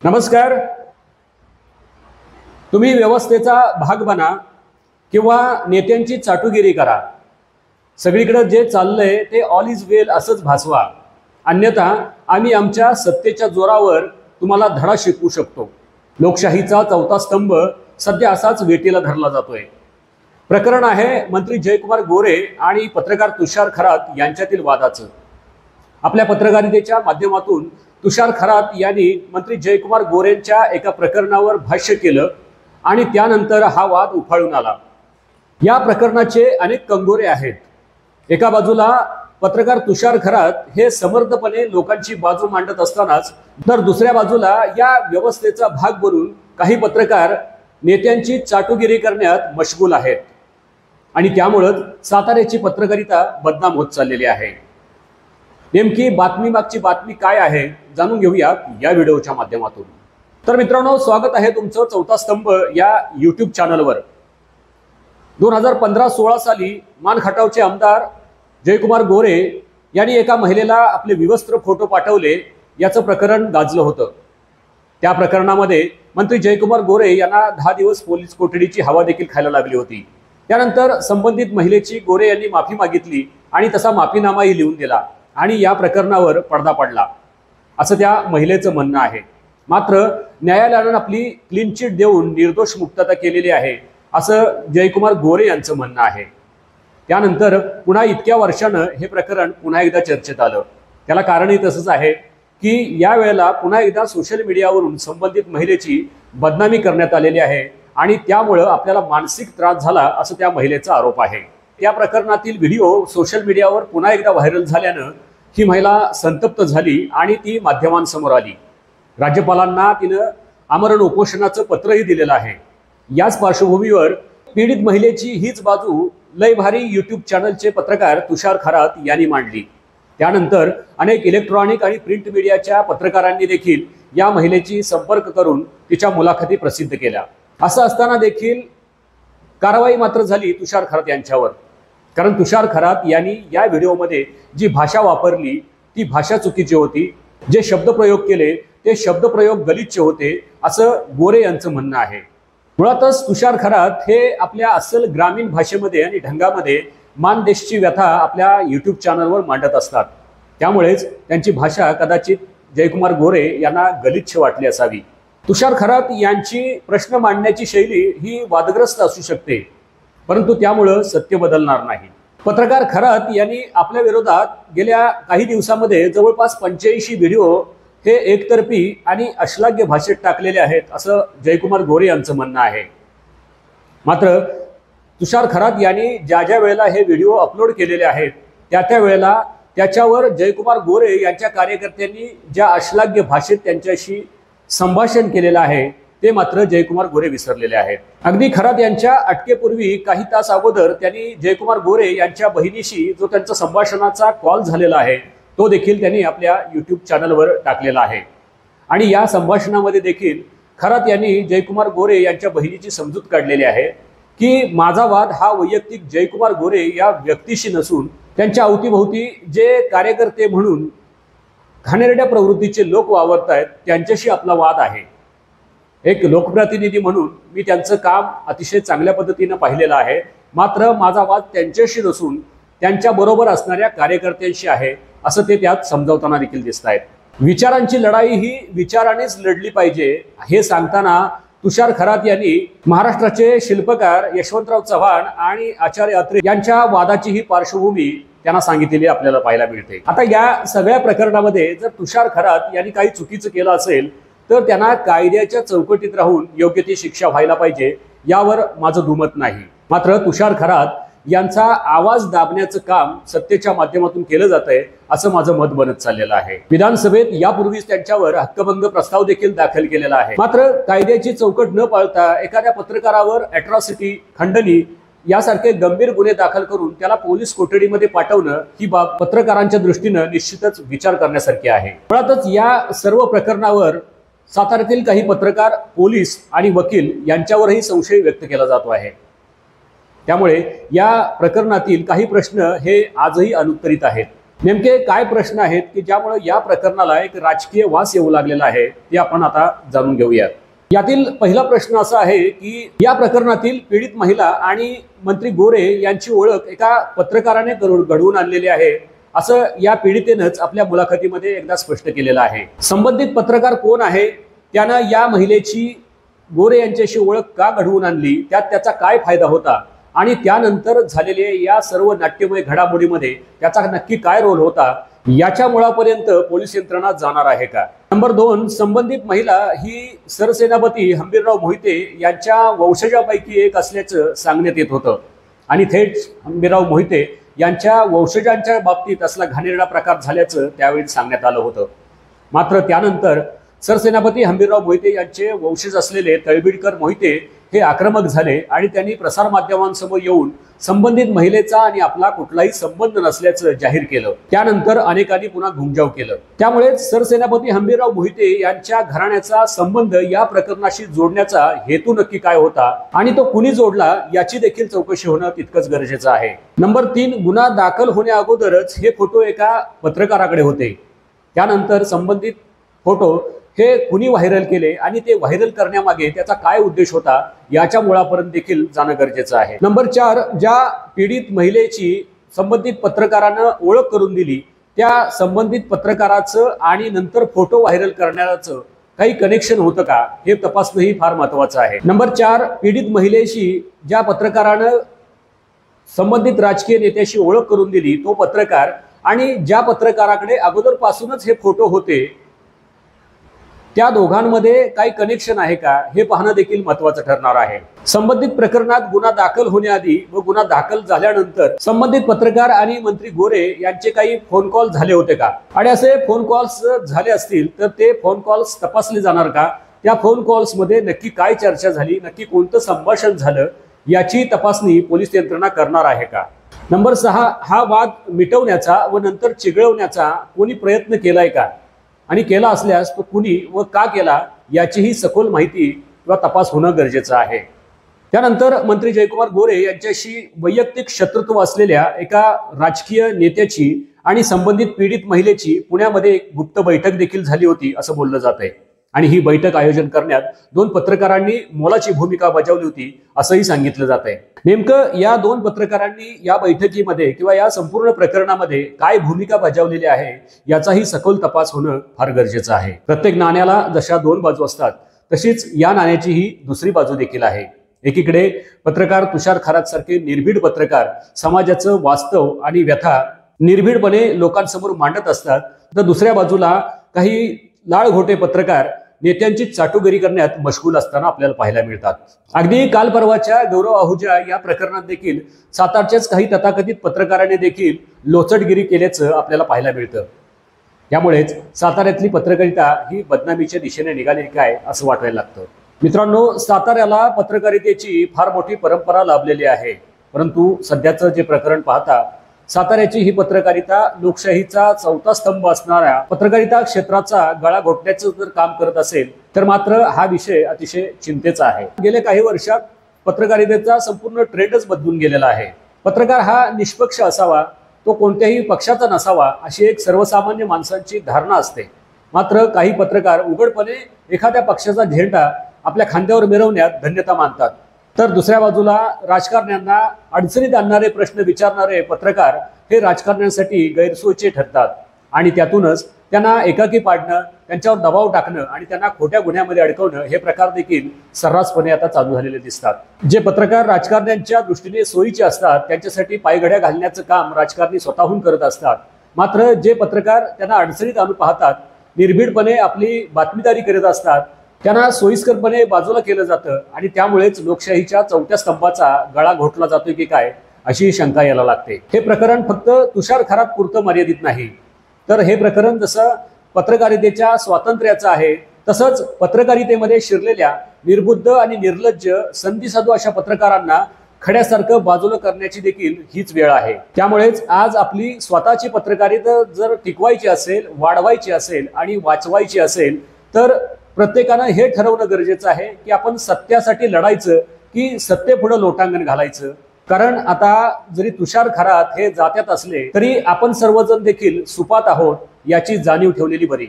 नमस्कार। तुम्ही व्यवस्थेचा भाग बना किंवा नेत्यांची चाटुगिरी करा, सगळीकडे जे चाललंय ते ऑल इज वेल असंच भासवा, अन्यथा आम्ही आमच्या सत्तेच्या जोरावर तुम्हाला धडा शिकवू शकतो। लोकशाहीचा चौथा स्तंभ सध्या असाच वेटीला धरला जातोय। प्रकरण आहे मंत्री जयकुमार गोरे आणि पत्रकार तुषार खरात यांच्यातील वादाचं। आपल्या पत्रकारितेच्या माध्यमातून तुषार खरात यांनी मंत्री जयकुमार गोरेंच्या एका प्रकरणावर भाष्य केलं आणि त्यानंतर हा वाद उफाळून आला। या प्रकरणाचे अनेक कंगोरे आहेत। एका बाजूला पत्रकार तुषार खरात हे समर्थपणे लोकांची बाजू मांडत असतानाच, तर दुसऱ्या बाजूला या व्यवस्थेचा भाग बनून काही पत्रकार नेत्यांची चाटुगिरी करण्यात मशगूल आहेत आणि त्यामुळे साताऱ्याची पत्रकारिता बदनाम होत चाललेली आहे। नेमकी बातमी मागची बातमी काय आहे जाणून घेऊया या व्हिडिओच्या माध्यमातून। तर मित्रांनो, स्वागत आहे तुमचं चौथा स्तंभ या YouTube चॅनलवर। 2015-16 साली मानखटावचे आमदार जयकुमार गोरे यांनी एका महिलेला आपले विवस्त्र फोटो पाठवले, याचं प्रकरण गाजलं होतं। त्या प्रकरणामध्ये मंत्री जयकुमार गोरे यांना 10 दिवस पोलीस कोठडीची हवा देखील खायला लागली होती। त्यानंतर संबंधित महिलेची गोरे यांनी माफी मागितली आणि तसा माफीनामाही लिहून दिला आणि या प्रकरणावर पडदा पडला असं त्या महिलेचं म्हणणं आहे। मात्र न्यायालयाने आपली क्लीन चिट देऊन निर्दोष मुक्तता केलेली आहे असं जयकुमार गोरे यांचं म्हणणं आहे। त्यानंतर पुन्हा इतक्या वर्षानं हे प्रकरण पुन्हा एकदा चर्चेत आलं। त्याला कारणही तसंच आहे की या वेळेला पुन्हा एकदा सोशल मीडियावरून संबंधित महिलेची बदनामी करण्यात आलेली आहे आणि त्यामुळे आपल्याला मानसिक त्रास झाला असं त्या महिलेचा आरोप आहे। या प्रकरणातील व्हिडिओ सोशल मीडियावर पुन्हा एकदा व्हायरल झाल्यानं ही महिला संतप्त झाली आणि ती माध्यमांसमोर आली। राज्यपालांना तिनं आमरण उपोषणाचं पत्रही दिलेलं आहे। याच पार्श्वभूमीवर पीडित महिलेची हीच बाजू लय भारी YouTube चॅनलचे पत्रकार तुषार खरात यांनी मांडली। त्यानंतर अनेक इलेक्ट्रॉनिक आणि प्रिंट मीडियाच्या पत्रकारांनी देखील या महिलेची संपर्क करून तिच्या मुलाखती प्रसिद्ध केल्या। असं असताना देखील कारवाई मात्र झाली तुषार खरात यांच्यावर, कारण तुषार खरात यांनी या व्हिडिओमध्ये जी भाषा वापरली ती भाषा चुकीची होती। जे शब्दप्रयोग केले ते शब्दप्रयोग गलिच्छ होते असं गोरे यांचं म्हणणं आहे। मुळातच तुषार खरात हे आपल्या अस्सल ग्रामीण भाषेमध्ये आणि ढंगामध्ये मानदेशची व्यथा आपल्या YouTube चॅनलवर मांडत असतात। त्यामुळेच त्यांची भाषा कदाचित जयकुमार गोरे यांना गलिच्छ वाटली असावी। तुषार खरात यांची प्रश्न मांडण्याची शैली ही वादग्रस्त असू शकते, परंतु त्यामुळे सत्य बदलणार नाही। पत्रकार खरात यांनी आपल्या विरोधात गेल्या काही दिवसांमध्ये जवळपास 85 व्हिडिओ हे एकतर्फी आणि अश्लाघ्य भाषेत टाकलेले आहेत असं जयकुमार गोरे यांचं म्हणणं आहे। मात्र तुषार खरात यांनी ज्या ज्या वेळेला हे व्हिडिओ अपलोड केलेले आहेत त्या वेळेला त्याच्यावर जयकुमार गोरे यांच्या कार्यकर्त्यांनी ज्या अश्लाघ्य भाषेत त्यांच्याशी संभाषण केलेलं आहे ते मात्र जयकुमार गोरे विसरलेले आहेत। अगदी खरात यांच्या अटकेपूर्वी काही तास अगोदर त्यांनी जयकुमार गोरे यांच्या बहिणीशी जो त्यांचा संभाषणाचा कॉल झालेला आहे तो देखील त्यांनी आपल्या YouTube चॅनलवर टाकलेला आहे आणि या संभाषणामध्ये देखील खरात यांनी जयकुमार गोरे यांच्या बहिणीची समजूत काढलेली आहे की माझा वाद हा वैयक्तिक जयकुमार गोरे या व्यक्तीशी नसून त्यांच्या अवतीभोवती जे कार्यकर्ते म्हणून घाणेरड्या प्रवृत्तीचे लोक वावरत आहेत त्यांच्याशी आपला वाद आहे। एक लोकप्रतिनिधी म्हणून मी त्यांचं काम अतिशय चांगल्या पद्धतीने पाहिलेलं आहे, मात्र माझा वाद त्यांच्याशी नसून त्यांच्या बरोबर असणाऱ्या कार्यकर्त्यांशी आहे असं ते त्यात समजावताना देखील दिसत आहेत। विचारांची लढाई ही विचारानेच लढली पाहिजे हे सांगताना तुषार खरात यांनी महाराष्ट्राचे शिल्पकार यशवंतराव चव्हाण आणि आचार्य अत्रे यांच्या वादाची ही पार्श्वभूमी त्यांना सांगितलेली आपल्याला पाहायला मिळते। आता या सगळ्या प्रकरणामध्ये जर तुषार खरात यांनी काही चुकीचं केलं असेल तर त्यांना कायद्याच्या चौकटीत राहून योग्य ती शिक्षा व्हायला पाहिजे, यावर माझं दुमत नाही। मात्र तुषार खरात यांचा आवाज दाबण्याचं काम सत्तेच्या माध्यमातून केलं जातंय असं माझं मत बनत चाललेलं आहे। विधानसभेत यापूर्वीच त्यांच्यावर हक्कभंग प्रस्ताव देखील दाखल केलेला आहे। मात्र कायद्याची चौकट न पाळता एखाद्या पत्रकारावर अॅट्रॉसिटी, खंडणी यासारखे गंभीर गुन्हे दाखल करून त्याला पोलीस कोठडीमध्ये पाठवणं ही बाब पत्रकारांच्या दृष्टीनं निश्चितच विचार करण्यासारखी आहे। मुळातच या सर्व प्रकरणावर साताऱ्यातील काही पत्रकार, पोलीस आणि वकील यांच्यावरही संशय व्यक्त केला जातो आहे। त्यामुळे या प्रकरणातील काही प्रश्न हे आजही अनुत्तरित आहेत। नेमके काय प्रश्न आहेत की ज्यामुळे या प्रकरणाला एक राजकीय वास येऊ लागलेला आहे ते आपण आता जाणून घेऊयात। यातील पहिला प्रश्न असा आहे की या प्रकरणातील पीडित महिला आणि मंत्री गोरे यांची ओळख एका पत्रकाराने घडवून आणलेली आहे असं या पीडितेनंच आपल्या मुलाखतीमध्ये एकदा स्पष्ट केलेलं आहे। संबंधित पत्रकार कोण आहे, त्यानं या महिलेची गोरे यांच्याशी ओळख का घडवून आणली, त्यात त्याचा काय फायदा होता आणि त्यानंतर झालेल्या या सर्व नाट्यमय घडामोडीमध्ये त्याचा नक्की काय रोल होता, याच्या मुळापर्यंत पोलीस यंत्रणा जाणार आहे का। नंबर 2, संबंधित महिला ही सरसेनापती हंबीरराव मोहिते यांच्या वंशजापैकी एक असल्याचं सांगण्यात येत होतं आणि थेट हंबीरराव मोहिते यांच्या वंशजांच्या बाबतीत असला घाणेरडा प्रकार झाल्याचं त्यावेळी सांगण्यात आलं होतं। मात्र त्यानंतर सरसेनापती हंबीरराव मोहिते यांचे वंशज असलेले तळबीडकर मोहिते हे आक्रमक झाले आणि त्यांनी प्रसारमाध्यमांसमोर येऊन संबंधित महिलेचा आणि आपला कुठलाही संबंध नसल्याचं जाहीर केलं। त्यानंतर अनेकांनी पुन्हा घुमजाव केलं। त्यामुळे सरसेनापती हंबीरराव मोहिते यांच्या घराण्याचा संबंध या प्रकरणाशी जोडण्याचा हेतू नक्की काय होता आणि तो कुणी जोडला याची देखील चौकशी होणं तितकंच गरजेचं आहे। नंबर 3, गुन्हा दाखल होण्या अगोदरच हे फोटो एका पत्रकाराकडे होते। त्यानंतर संबंधित फोटो हे कुणी व्हायरल केले आणि ते व्हायरल करण्यामागे त्याचा काय उद्देश होता याच्या मुळापर्यंत देखील जाणं गरजेचं आहे। नंबर 4, ज्या पीडित महिलेची संबंधित पत्रकारानं ओळख करून दिली त्या संबंधित पत्रकाराचं आणि नंतर फोटो व्हायरल करण्याचं काही कनेक्शन होतं का हे तपासणंही फार महत्त्वाचं आहे। नंबर 4, पीडित महिलेशी ज्या पत्रकारानं संबंधित राजकीय नेत्याशी ओळख करून दिली तो पत्रकार आणि ज्या पत्रकाराकडे अगोदरपासूनच हे फोटो होते त्या दोघांमध्ये काही कनेक्शन आहे का हे पाहणं देखील महत्त्वाचं ठरणार आहे। संबंधित प्रकरणात गुन्हा दाखल होण्याआधी व गुन्हा दाखल झाल्यानंतर संबंधित पत्रकार आणि मंत्री गोरे यांचे काही फोन कॉल झाले होते का आणि असे फोन कॉल्स झाले असतील तर ते फोन कॉल्स तपासले जाणार का, त्या फोन कॉल्स मध्ये नक्की काय चर्चा झाली, नक्की कोणतं संभाषण झालं याची तपासणी पोलीस यंत्रणा करणार आहे का। नंबर 6, हा वाद मिटवण्याचा व नंतर चिघळवण्याचा कोणी प्रयत्न केलाय का आणि केला असल्यास तो कुणी व का केला याचीही सखोल माहिती किंवा तपास होणं गरजेचं आहे। त्यानंतर मंत्री जयकुमार गोरे यांच्याशी वैयक्तिक शत्रुत्व असलेल्या एका राजकीय नेत्याची आणि संबंधित पीडित महिलेची पुण्यामध्ये एक गुप्त बैठक देखील झाली होती असं बोललं जात आहे आणि ही बैठक आयोजन करण्यात 2 पत्रकारांनी मोलाची भूमिका बजावली होती असंही सांगितलं जात आहे। नेमकं या 2 पत्रकारांनी या बैठकीमध्ये किंवा या संपूर्ण प्रकरणामध्ये काय भूमिका बजावलेली आहे याचाही सखोल तपास होणं फार गरजेचं आहे। प्रत्येक नाण्याला जशा 2 बाजू असतात तशीच या नाण्याची ही दुसरी बाजू देखील आहे। एकीकडे पत्रकार तुषार खरात सारखे निर्भीड पत्रकार समाजाचं वास्तव आणि व्यथा निर्भीडपणे लोकांसमोर मांडत असतात, तर दुसऱ्या बाजूला काही लाळघोटे पत्रकार नेत्यांची चाटुगिरी करण्यात मशगूल असताना आपल्याला पाहायला मिळतात। अगदी काल परवाच्या गौरव आहुजा या प्रकरणात देखील सातारच्याच काही तथाकथित पत्रकारांनी देखील लोचटगिरी केल्याचं आपल्याला पाहायला मिळतं। त्यामुळेच साताऱ्यातली पत्रकारिता ही बदनामीच्या दिशेने निघाली काय असं वाटायला लागतं। मित्रांनो, साताऱ्याला पत्रकारितेची फार मोठी परंपरा लाभलेली आहे, परंतु सध्याचं जे प्रकरण पाहता साताऱ्याची ही पत्रकारिता लोकशाहीचा 4था स्तंभ असणाऱ्या पत्रकारिता क्षेत्राचा गळा घोटण्याचं जर काम करत असेल तर मात्र हा विषय अतिशय चिंतेचा आहे। गेल्या काही वर्षात पत्रकारितेचा संपूर्ण ट्रेंडच बदलून गेलेला आहे। पत्रकार हा निष्पक्ष असावा, तो कोणत्याही पक्षाचा नसावा अशी एक सर्वसामान्य माणसांची धारणा असते। मात्र काही पत्रकार उघडपणे एखाद्या पक्षाचा झेंडा आपल्या खांद्यावर मिरवण्यात धन्यता मानतात, तर दुसऱ्या बाजूला राजकारण्यांना अडचणीत आणणारे प्रश्न विचारणारे पत्रकार हे राजकारण्यांसाठी गैरसोयीचे ठरतात आणि त्यातूनच त्यांना एकाकी पाडणं, त्यांच्यावर दबाव टाकणं आणि त्यांना खोट्या गुन्ह्यामध्ये अडकवणं हे प्रकार देखील सर्रासपणे आता चालू झालेले दिसतात। जे पत्रकार राजकारण्यांच्या दृष्टीने सोयीचे असतात त्यांच्यासाठी पायघड्या घालण्याचं काम राजकारणी स्वतःहून करत असतात, मात्र जे पत्रकार त्यांना अडचणीत आणून पाहतात, निर्भीडपणे आपली बातमीदारी करत असतात, त्यांना सोयीस्करपणे बाजूला केलं जातं आणि त्यामुळेच लोकशाहीच्या 4थ्या स्तंभाचा गळा घोटला जातोय की काय अशी शंका यायला लागते। हे प्रकरण फक्त तुषार खरात पुरतं मर्यादित नाही, तर हे प्रकरण जसं पत्रकारितेच्या स्वातंत्र्याचं आहे तसंच पत्रकारितेमध्ये शिरलेल्या निर्बुद्ध आणि निर्लज्ज संधीसाधू अशा पत्रकारांना खड्यासारखं बाजूला करण्याची देखील हीच वेळ आहे। त्यामुळेच आज आपली स्वतःची पत्रकारिता जर टिकवायची असेल, वाढवायची असेल आणि वाचवायची असेल तर प्रत्येकानं हे ठरवणं गरजेचं आहे की आपण सत्यासाठी लढायचं की सत्तेपुढे लोटांगण घालायचं। कारण आता जरी तुषार खरात हे जात्यात असले तरी आपण सर्वजण देखील सुपात आहोत याची जाणीव ठेवलेली बरी.